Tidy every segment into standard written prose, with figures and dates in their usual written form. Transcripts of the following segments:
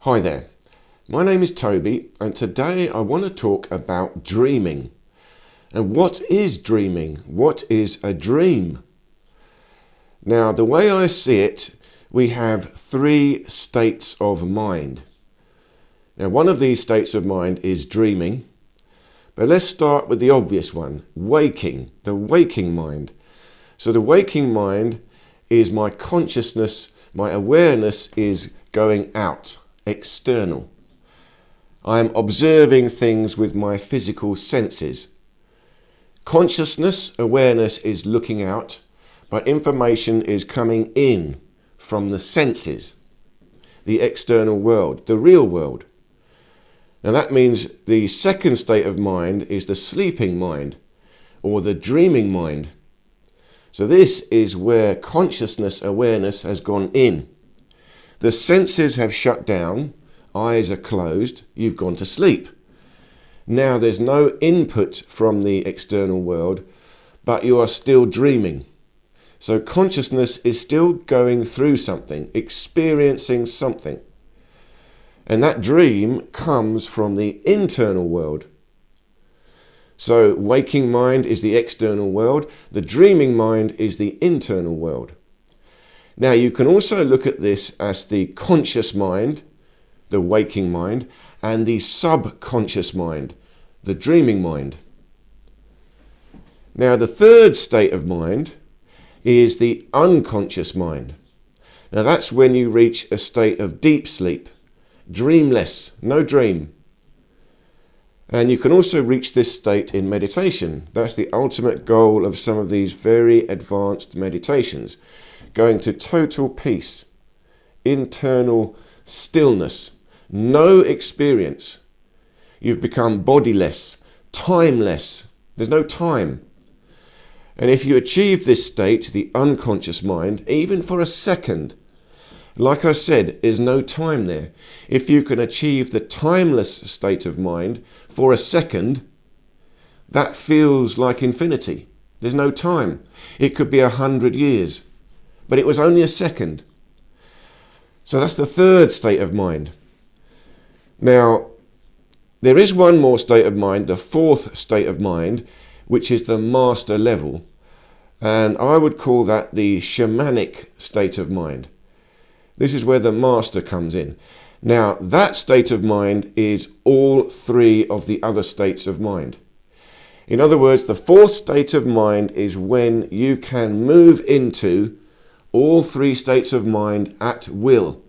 Hi there, my name is Toby and today I want to talk about dreaming. And what is dreaming? What is a dream? Now, the way I see it, we have three states of mind. Now, one of these states of mind is dreaming, but let's start with the obvious one, waking, the waking mind. So the waking mind is my consciousness, my awareness is going out. External. I am observing things with my physical senses. Consciousness, awareness is looking out, but information is coming in from the senses, the external world, the real world. Now that means the second state of mind is the sleeping mind or the dreaming mind. So this is where consciousness, awareness has gone in. The senses have shut down, eyes are closed, you've gone to sleep. Now there's no input from the external world, but you are still dreaming. So consciousness is still going through something, experiencing something. And that dream comes from the internal world. So waking mind is the external world, the dreaming mind is the internal world. Now you can also look at this as the conscious mind, the waking mind, and the subconscious mind, the dreaming mind. Now the third state of mind is the unconscious mind. Now that's when you reach a state of deep sleep, dreamless, no dream. And you can also reach this state in meditation. That's the ultimate goal of some of these very advanced meditations. Going to total peace, internal stillness, no experience. You've become bodiless, timeless. There's no time. And if you achieve this state, the unconscious mind, even for a second, like I said, there's no time there. If you can achieve the timeless state of mind for a second, that feels like infinity. There's no time. It could be 100 years. But it was only a second. So that's the third state of mind. Now, there is one more state of mind, the fourth state of mind, which is the master level. And I would call that the shamanic state of mind. This is where the master comes in. Now, that state of mind is all three of the other states of mind. In other words, the fourth state of mind is when you can move into all three states of mind at will.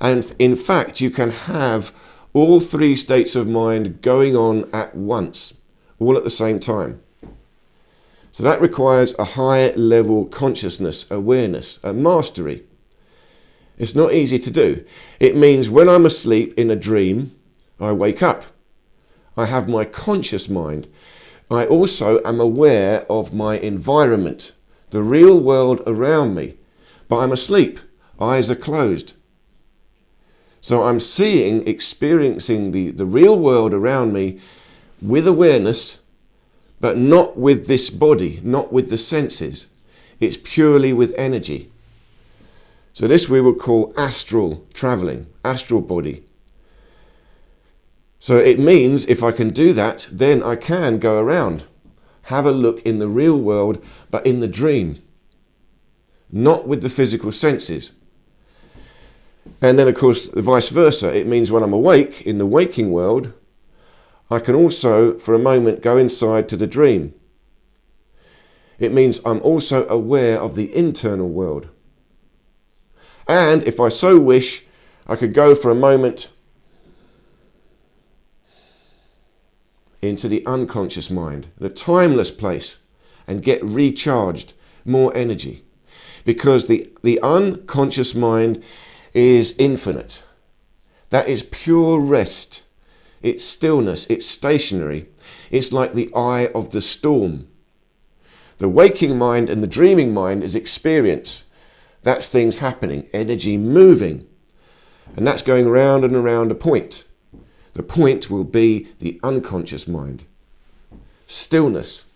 And in fact, you can have all three states of mind going on at once, all at the same time. So that requires a high level consciousness, awareness, a mastery. It's not easy to do. It means when I'm asleep in a dream, I wake up. I have my conscious mind. I also am aware of my environment, the real world around me, but I'm asleep, eyes are closed. So I'm seeing, experiencing the real world around me with awareness, but not with this body, not with the senses. It's purely with energy. So this we will call astral traveling, astral body. So it means if I can do that, then I can go around. Have a look in the real world, but in the dream, not with the physical senses. And then, of course, vice versa. It means when I'm awake, in the waking world, I can also, for a moment, go inside to the dream. It means I'm also aware of the internal world. And if I so wish, I could go for a moment into the unconscious mind, the timeless place, and get recharged, more energy. Because the unconscious mind is infinite. That is pure rest. It's stillness, it's stationary. It's like the eye of the storm. The waking mind and the dreaming mind is experience. That's things happening, energy moving. And that's going round and around a point. The point will be the unconscious mind. Stillness.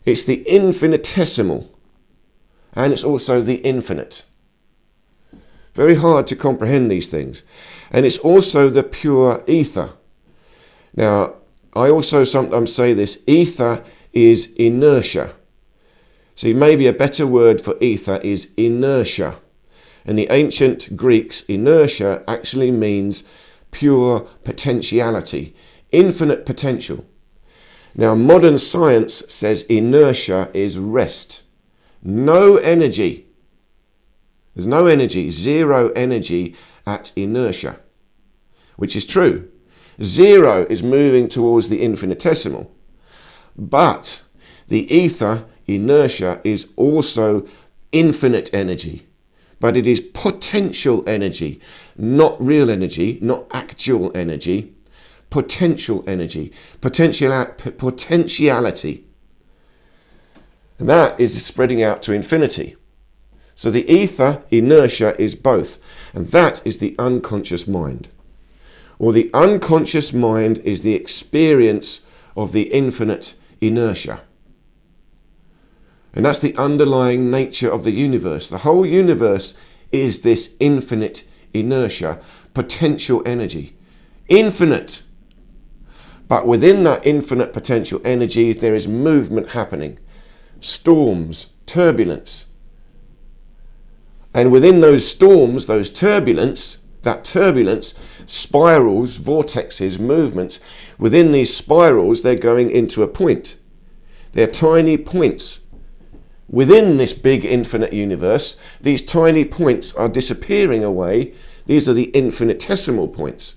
It's the infinitesimal. And it's also the infinite. Very hard to comprehend these things. And it's also the pure ether. Now, I also sometimes say this, ether is inertia. See, maybe a better word for ether is inertia. In the ancient Greeks, inertia actually means pure potentiality, infinite potential. Now, modern science says inertia is rest. No energy. There's no energy, zero energy at inertia, which is true. Zero is moving towards the infinitesimal. But the ether, inertia, is also infinite energy. But it is potential energy, not real energy, not actual energy. Potential energy, potentiality. And that is spreading out to infinity. So the ether, inertia, is both. And that is the unconscious mind. Or the unconscious mind is the experience of the infinite inertia. And that's the underlying nature of the universe. The whole universe is this infinite inertia, potential energy. Infinite. But within that infinite potential energy, there is movement happening. Storms, turbulence. And within those storms, those turbulence, that turbulence, spirals, vortexes, movements, within these spirals, they're going into a point. They're tiny points. Within this big infinite universe, these tiny points are disappearing away. These are the infinitesimal points.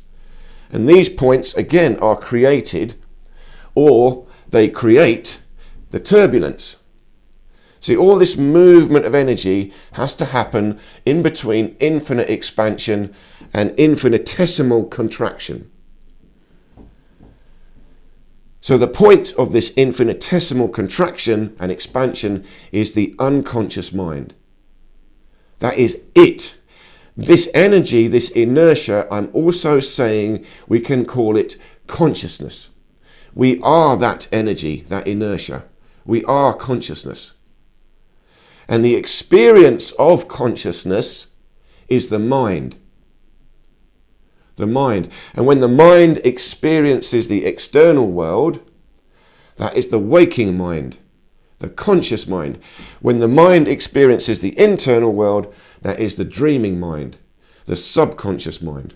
And these points, again, are created, or they create the turbulence. See, all this movement of energy has to happen in between infinite expansion and infinitesimal contraction. So the point of this infinitesimal contraction and expansion is the unconscious mind. That is it. This energy, this inertia, I'm also saying we can call it consciousness. We are that energy, that inertia. We are consciousness. And the experience of consciousness is the mind. The mind. And when the mind experiences the external world, that is the waking mind, the conscious mind. When the mind experiences the internal world, that is the dreaming mind, the subconscious mind.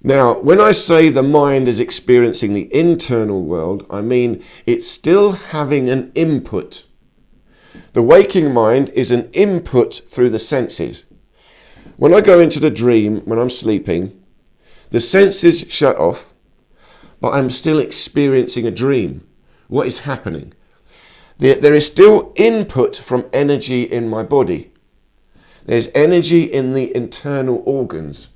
Now, when I say the mind is experiencing the internal world, I mean it's still having an input. The waking mind is an input through the senses. When I go into the dream, when I'm sleeping, the senses shut off, but I'm still experiencing a dream. What is happening? There is still input from energy in my body. There's energy in the internal organs.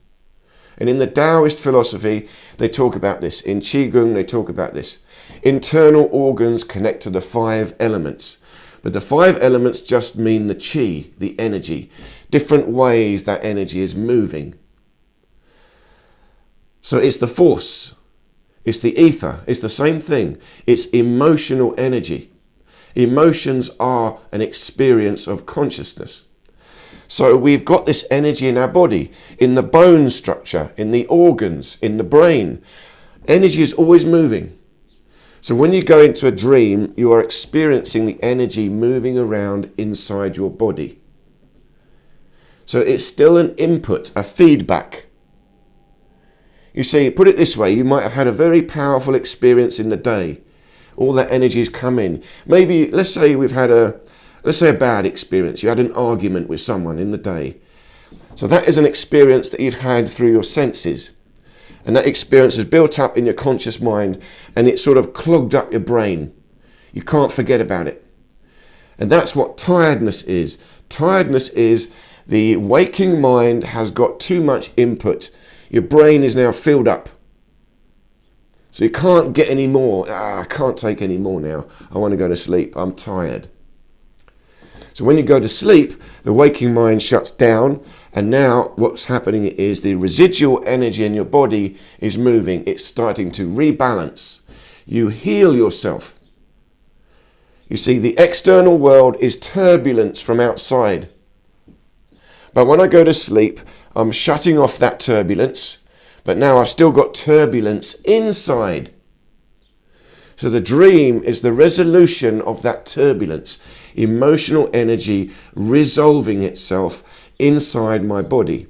And in the Taoist philosophy, they talk about this. In Qigong, they talk about this. Internal organs connect to the 5 elements. But the 5 elements just mean the qi, the energy. Different ways that energy is moving. So it's the force. It's the ether. It's the same thing. It's emotional energy. Emotions are an experience of consciousness. So we've got this energy in our body, in the bone structure, in the organs, in the brain. Energy is always moving. So when you go into a dream, you are experiencing the energy moving around inside your body. So it's still an input, a feedback. You see, put it this way, you might have had a very powerful experience in the day. All that energy has come in. Maybe, let's say a bad experience. You had an argument with someone in the day. So that is an experience that you've had through your senses. And that experience is built up in your conscious mind and it sort of clogged up your brain. You can't forget about it. And that's what tiredness is. Tiredness is the waking mind has got too much input. Your brain is now filled up. So you can't get any more. I can't take any more now. I want to go to sleep. I'm tired. So when you go to sleep, the waking mind shuts down. And now what's happening is the residual energy in your body is moving. It's starting to rebalance. You heal yourself. You see, the external world is turbulence from outside. But when I go to sleep, I'm shutting off that turbulence, but now I've still got turbulence inside. So the dream is the resolution of that turbulence, emotional energy resolving itself inside my body.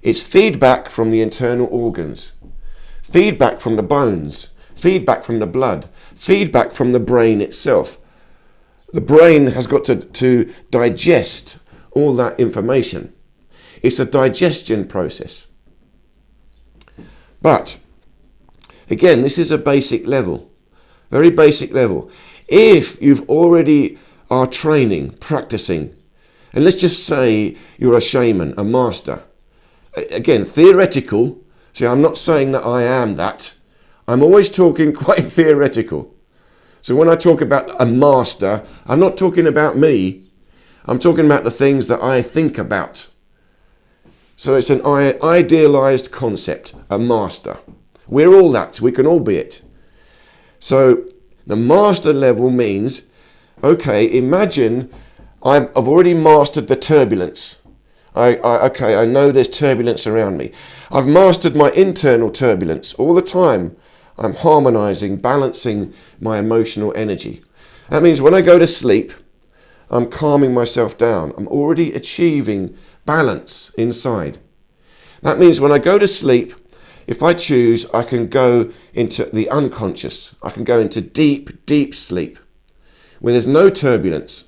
It's feedback from the internal organs, feedback from the bones, feedback from the blood, feedback from the brain itself. The brain has got to digest all that information. It's a digestion process. But again, this is a basic level, very basic level. If you've already are training, practicing, and let's just say you're a shaman, a master. Again, theoretical. See, I'm not saying that I am that. I'm always talking quite theoretical. So when I talk about a master, I'm not talking about me. I'm talking about the things that I think about. So it's an idealized concept, a master. We're all that. We can all be it. So the master level means, okay, imagine I've already mastered the turbulence. I know there's turbulence around me. I've mastered my internal turbulence all the time. I'm harmonizing, balancing my emotional energy. That means when I go to sleep, I'm calming myself down. I'm already achieving balance inside. That means when I go to sleep, if I choose, I can go into the unconscious. I can go into deep, deep sleep where there's no turbulence.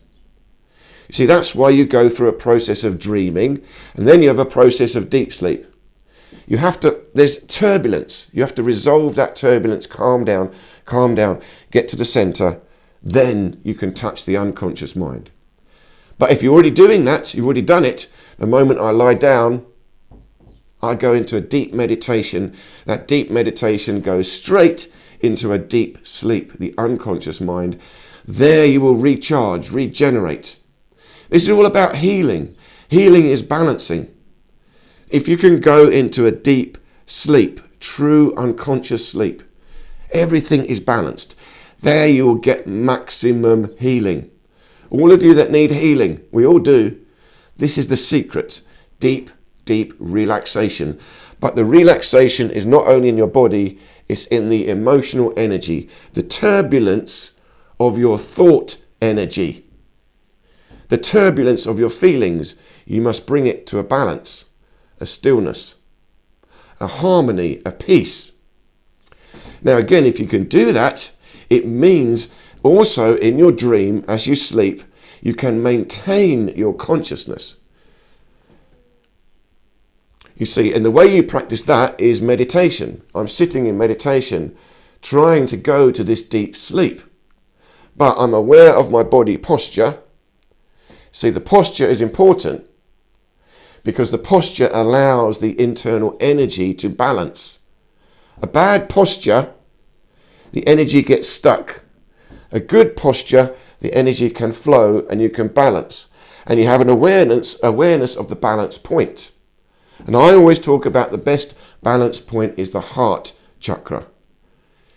You see, that's why you go through a process of dreaming, and then you have a process of deep sleep. There's turbulence. You have to resolve that turbulence, calm down, get to the center. Then you can touch the unconscious mind. But if you're already doing that, you've already done it, the moment I lie down, I go into a deep meditation. That deep meditation goes straight into a deep sleep, the unconscious mind. There you will recharge, regenerate. This is all about healing. Healing is balancing. If you can go into a deep sleep, true unconscious sleep, everything is balanced. There you will get maximum healing. All of you that need healing, we all do. This is the secret. Deep, deep relaxation. But the relaxation is not only in your body, it's in the emotional energy, the turbulence of your thought energy. The turbulence of your feelings, you must bring it to a balance, a stillness, a harmony, a peace. Now again, if you can do that, it means also in your dream, as you sleep, you can maintain your consciousness. You see, and the way you practice that is meditation. I'm sitting in meditation, trying to go to this deep sleep. But I'm aware of my body posture. See, the posture is important because the posture allows the internal energy to balance. A bad posture, the energy gets stuck. A good posture, the energy can flow and you can balance. And you have an awareness of the balance point. And I always talk about the best balance point is the heart chakra.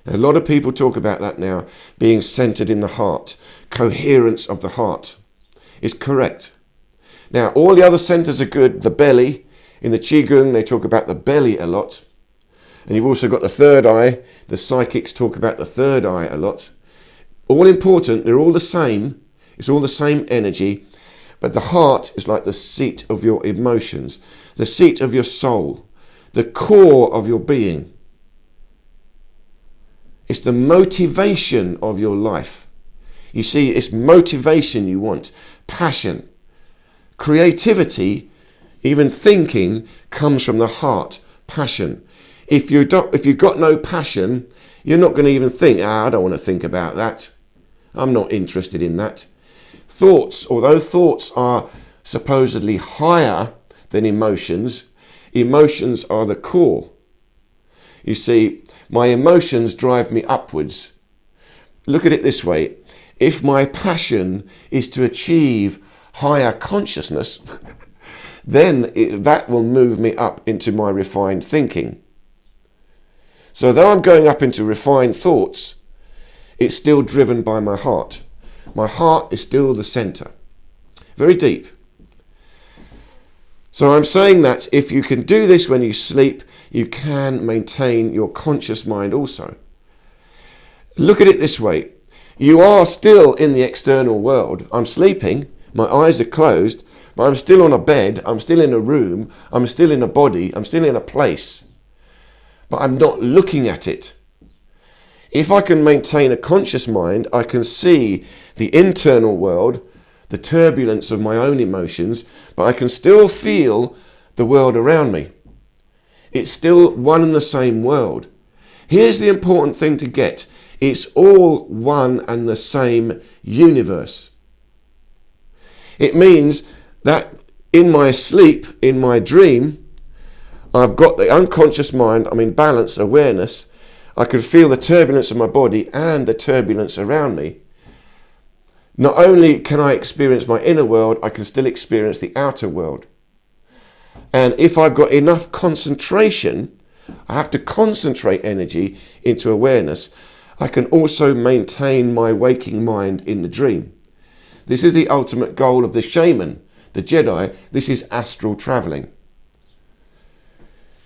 A lot of people talk about that now, being centered in the heart, coherence of the heart. Is correct. Now, all the other centers are good. The belly, in the Qigong, they talk about the belly a lot. And you've also got the third eye. The psychics talk about the third eye a lot. All important. They're all the same. It's all the same energy. But the heart is like the seat of your emotions, the seat of your soul, the core of your being. It's the motivation of your life. You see, it's motivation you want, passion, creativity, even thinking comes from the heart, passion. If you've got no passion, you're not going to even think, I don't want to think about that. I'm not interested in that. Thoughts, although thoughts are supposedly higher than emotions, emotions are the core. You see, my emotions drive me upwards. Look at it this way. If my passion is to achieve higher consciousness, then that will move me up into my refined thinking. So though I'm going up into refined thoughts, it's still driven by my heart. My heart is still the center. Very deep. So I'm saying that if you can do this when you sleep, you can maintain your conscious mind also. Look at it this way. You are still in the external world. I'm sleeping, my eyes are closed, but I'm still on a bed, I'm still in a room, I'm still in a body, I'm still in a place. But I'm not looking at it. If I can maintain a conscious mind, I can see the internal world, the turbulence of my own emotions, but I can still feel the world around me. It's still one and the same world. Here's the important thing to get. It's all one and the same universe. It means that in my sleep, in my dream, I've got the unconscious mind, I'm in balance, awareness. I can feel the turbulence of my body and the turbulence around me. Not only can I experience my inner world, I can still experience the outer world. And if I've got enough concentration, I have to concentrate energy into awareness, I can also maintain my waking mind in the dream. This is the ultimate goal of the shaman, the Jedi. This is astral traveling.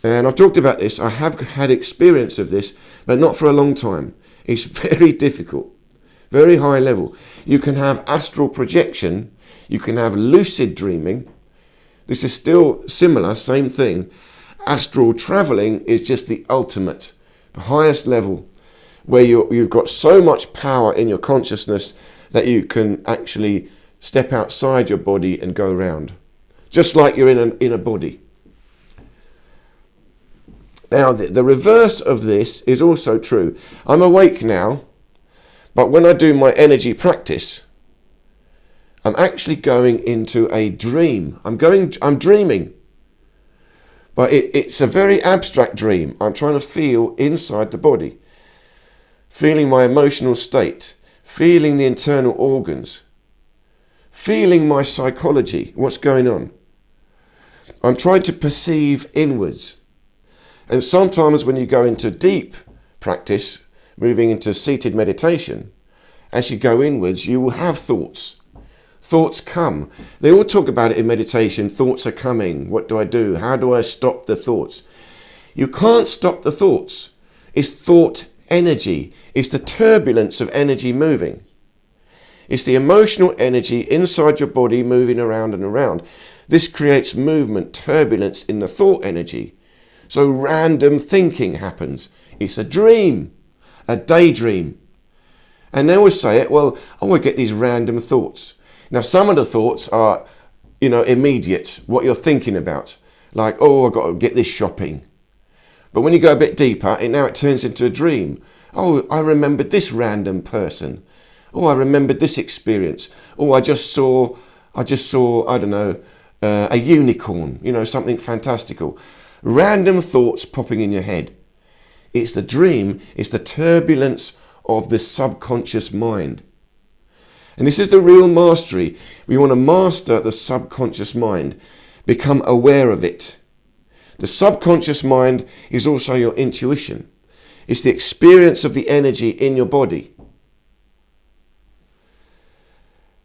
And I've talked about this. I have had experience of this, but not for a long time. It's very difficult, very high level. You can have astral projection. You can have lucid dreaming. This is still similar, same thing. Astral traveling is just the ultimate, the highest level, where you've got so much power in your consciousness that you can actually step outside your body and go around, just like you're in a body. Now, the reverse of this is also true. I'm awake now, but when I do my energy practice, I'm actually going into a dream. I'm dreaming. But it's a very abstract dream. I'm trying to feel inside the body, feeling my emotional state, feeling the internal organs, feeling my psychology, what's going on. I'm trying to perceive inwards. And sometimes when you go into deep practice, moving into seated meditation, as you go inwards, you will have thoughts. Thoughts come. They all talk about it in meditation. Thoughts are coming. What do I do? How do I stop the thoughts? You can't stop the thoughts. It's thought energy. It's the turbulence of energy moving. It's the emotional energy inside your body moving around and around. This creates movement, turbulence in the thought energy. So random thinking happens. It's a dream, a daydream. And they always say it, well, I want to get these random thoughts. Now, some of the thoughts are, immediate, what you're thinking about. Like, oh, I've got to get this shopping. But when you go a bit deeper, it turns into a dream. Oh, I remembered this random person. Oh, I remembered this experience. Oh, I just saw, I don't know, a unicorn, something fantastical. Random thoughts popping in your head. It's the dream, it's the turbulence of the subconscious mind. And this is the real mastery. We want to master the subconscious mind, become aware of it. The subconscious mind is also your intuition. It's the experience of the energy in your body.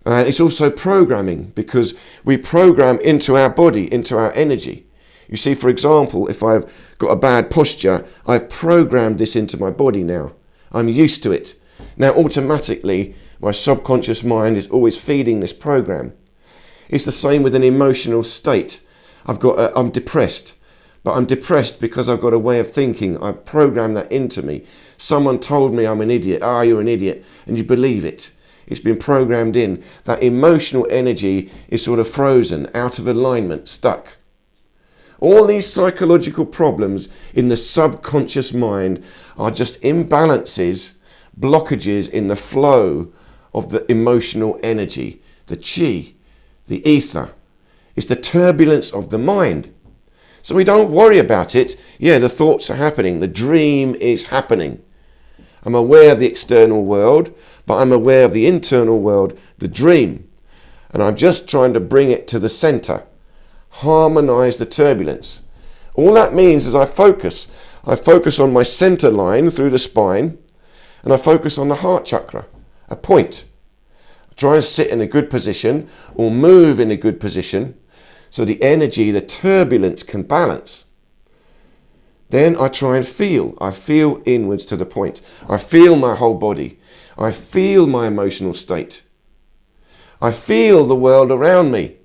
And it's also programming, because we program into our body, into our energy. You see, for example, if I've got a bad posture, I've programmed this into my body now. I'm used to it. Now, automatically, my subconscious mind is always feeding this program. It's the same with an emotional state. I'm depressed, but I'm depressed because I've got a way of thinking. I've programmed that into me. Someone told me I'm an idiot. You're an idiot. And you believe it. It's been programmed in. That emotional energy is sort of frozen, out of alignment, stuck. All these psychological problems in the subconscious mind are just imbalances, blockages in the flow of the emotional energy, the chi, the ether. It's the turbulence of the mind. So we don't worry about it. Yeah, the thoughts are happening. The dream is happening. I'm aware of the external world, but I'm aware of the internal world, the dream. And I'm just trying to bring it to the center. Harmonize the turbulence. All that means is I focus on my center line through the spine, and I focus on the heart chakra, a point. I try and sit in a good position or move in a good position so the energy, the turbulence can balance. Then I try and feel. I feel inwards to the point. I feel my whole body. I feel my emotional state. I feel the world around me.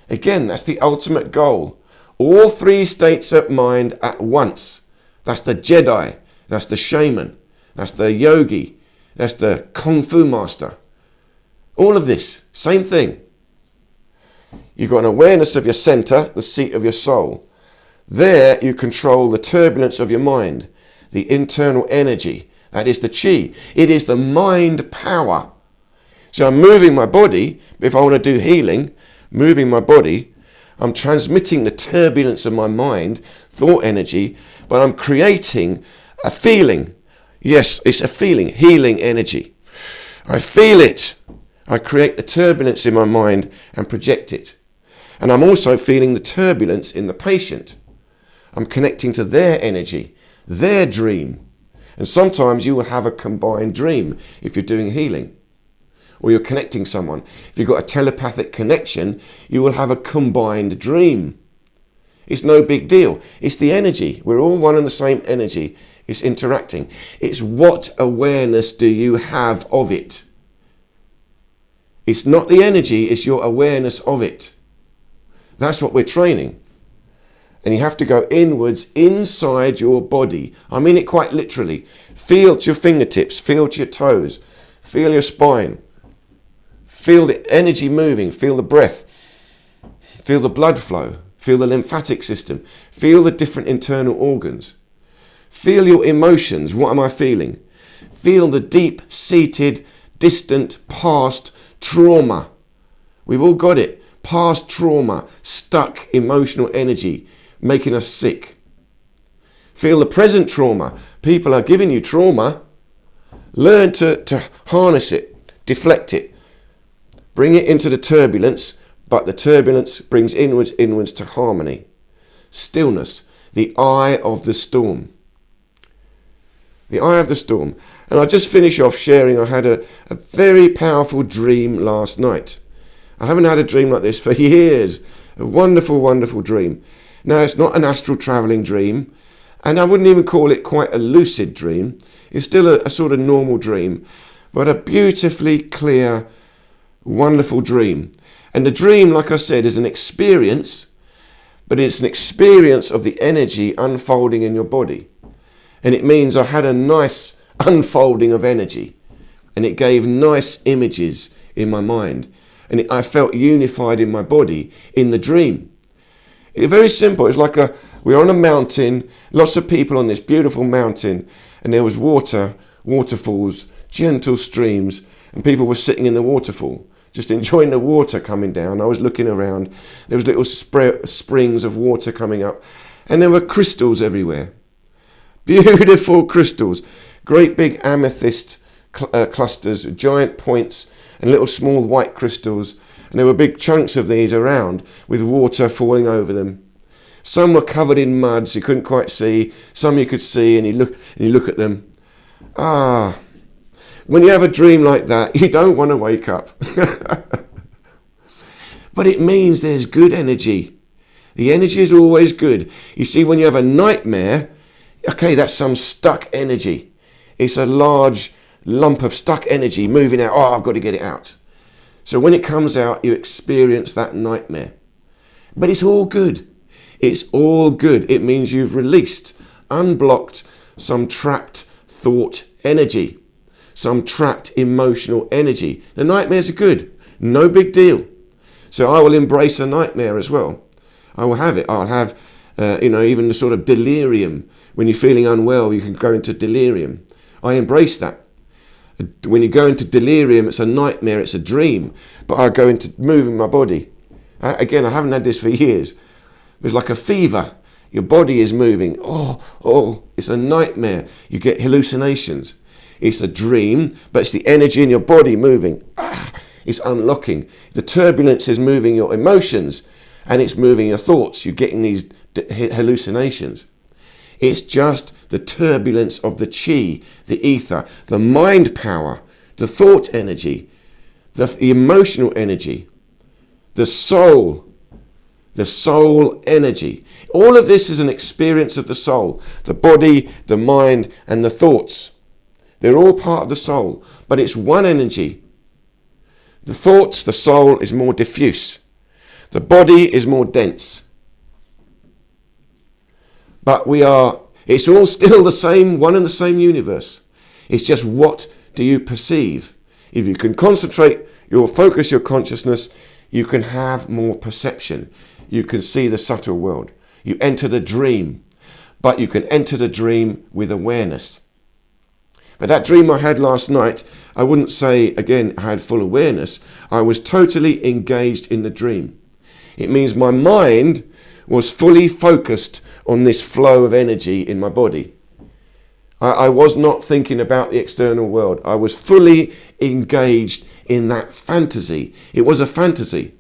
Again, that's the ultimate goal. All three states of mind at once. That's the Jedi. That's the shaman. That's the yogi. That's the Kung Fu master. All of this, same thing. You've got an awareness of your center, the seat of your soul. There you control the turbulence of your mind, the internal energy. That is the chi. It is the mind power. So I'm moving my body. If I want to do healing, moving my body, I'm transmitting the turbulence of my mind, thought energy, but I'm creating a feeling. Yes, it's a feeling, healing energy. I feel it. I create the turbulence in my mind and project it. And I'm also feeling the turbulence in the patient. I'm connecting to their energy, their dream. And sometimes you will have a combined dream if you're doing healing. Or you're connecting someone. If you've got a telepathic connection, you will have a combined dream. It's no big deal. It's the energy. We're all one and the same energy. It's interacting. It's what awareness do you have of it? It's not the energy, it's your awareness of it. That's what we're training. And you have to go inwards, inside your body. I mean it quite literally. Feel to your fingertips, feel to your toes, feel your spine. Feel the energy moving, feel the breath, feel the blood flow, feel the lymphatic system, feel the different internal organs. Feel your emotions, what am I feeling? Feel the deep-seated, distant, past trauma. We've all got it. Past trauma, stuck emotional energy, making us sick. Feel the present trauma. People are giving you trauma. Learn to harness it, deflect it. Bring it into the turbulence, but the turbulence brings inwards to harmony. Stillness, the eye of the storm. The eye of the storm. And I'll just finish off sharing, I had a very powerful dream last night. I haven't had a dream like this for years. A wonderful, wonderful dream. Now, it's not an astral travelling dream, and I wouldn't even call it quite a lucid dream. It's still a sort of normal dream, but a beautifully clear, wonderful dream. And the dream, like I said, is an experience, but it's an experience of the energy unfolding in your body. And it means I had a nice unfolding of energy, and it gave nice images in my mind, and I felt unified in my body in the dream. It's very simple. It's like we're on a mountain, lots of people on this beautiful mountain, and there was waterfalls, gentle streams, and people were sitting in the waterfall, just enjoying the water coming down. I was looking around. There was little springs of water coming up, and there were crystals everywhere. Beautiful crystals, great big amethyst clusters, giant points, and little small white crystals. And there were big chunks of these around with water falling over them. Some were covered in mud, so you couldn't quite see. Some you could see, and you look at them. When you have a dream like that, you don't want to wake up. But it means there's good energy. The energy is always good. You see, when you have a nightmare, okay, that's some stuck energy. It's a large lump of stuck energy moving out. I've got to get it out. So when it comes out, you experience that nightmare. But it's all good. It's all good. It means you've released, unblocked some trapped thought energy, some trapped emotional energy. The nightmares are good. No big deal. So I will embrace a nightmare as well. I will have it. I'll have, even the sort of delirium. When you're feeling unwell, you can go into delirium. I embrace that. When you go into delirium, it's a nightmare, it's a dream. But I go into moving my body. Again, I haven't had this for years. It's like a fever. Your body is moving. It's a nightmare. You get hallucinations. It's a dream, but it's the energy in your body moving. It's unlocking. The turbulence is moving your emotions, and it's moving your thoughts. You're getting these hallucinations. It's just the turbulence of the chi, the ether, the mind power, the thought energy, the emotional energy, the soul, the soul energy. All of this is an experience of the soul, the body, the mind, and the thoughts. They're all part of the soul, but it's one energy. The thoughts, the soul is more diffuse. The body is more dense. But it's all still the same, one and the same universe. It's just what do you perceive? If you can concentrate focus your consciousness, you can have more perception. You can see the subtle world. You enter the dream, but you can enter the dream with awareness. But that dream I had last night, I wouldn't say, again, I had full awareness. I was totally engaged in the dream. It means my mind was fully focused on this flow of energy in my body. I was not thinking about the external world. I was fully engaged in that fantasy. It was a fantasy,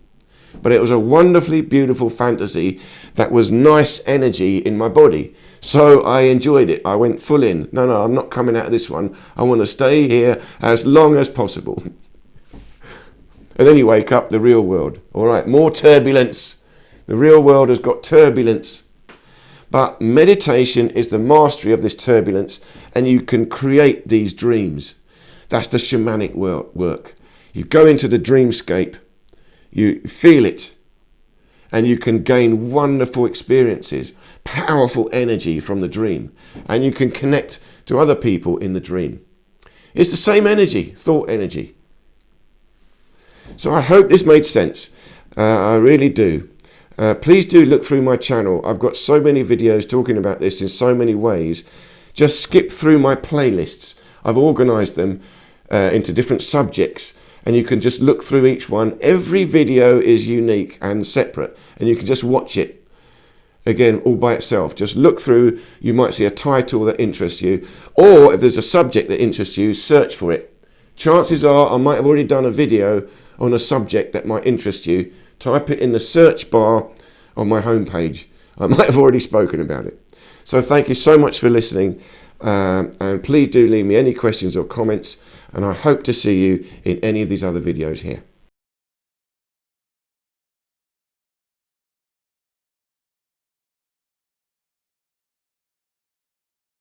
but it was a wonderfully beautiful fantasy that was nice energy in my body. So I enjoyed it. I went full in. No, I'm not coming out of this one. I want to stay here as long as possible. And then you wake up, the real world. All right, more turbulence. The real world has got turbulence. But meditation is the mastery of this turbulence, and you can create these dreams. That's the shamanic work. You go into the dreamscape, you feel it, and you can gain wonderful experiences, powerful energy from the dream, and you can connect to other people in the dream. It's the same energy, thought energy. So I hope this made sense. I really do. Please do look through my channel. I've got so many videos talking about this in so many ways. Just skip through my playlists. I've organized them into different subjects, and you can just look through each one. Every video is unique and separate, and you can just watch it again all by itself. Just look through. You might see a title that interests you, or if there's a subject that interests you, search for it. Chances are I might have already done a video on a subject that might interest you. Type it in the search bar on my homepage. I might have already spoken about it. So thank you so much for listening, and please do leave me any questions or comments, and I hope to see you in any of these other videos here.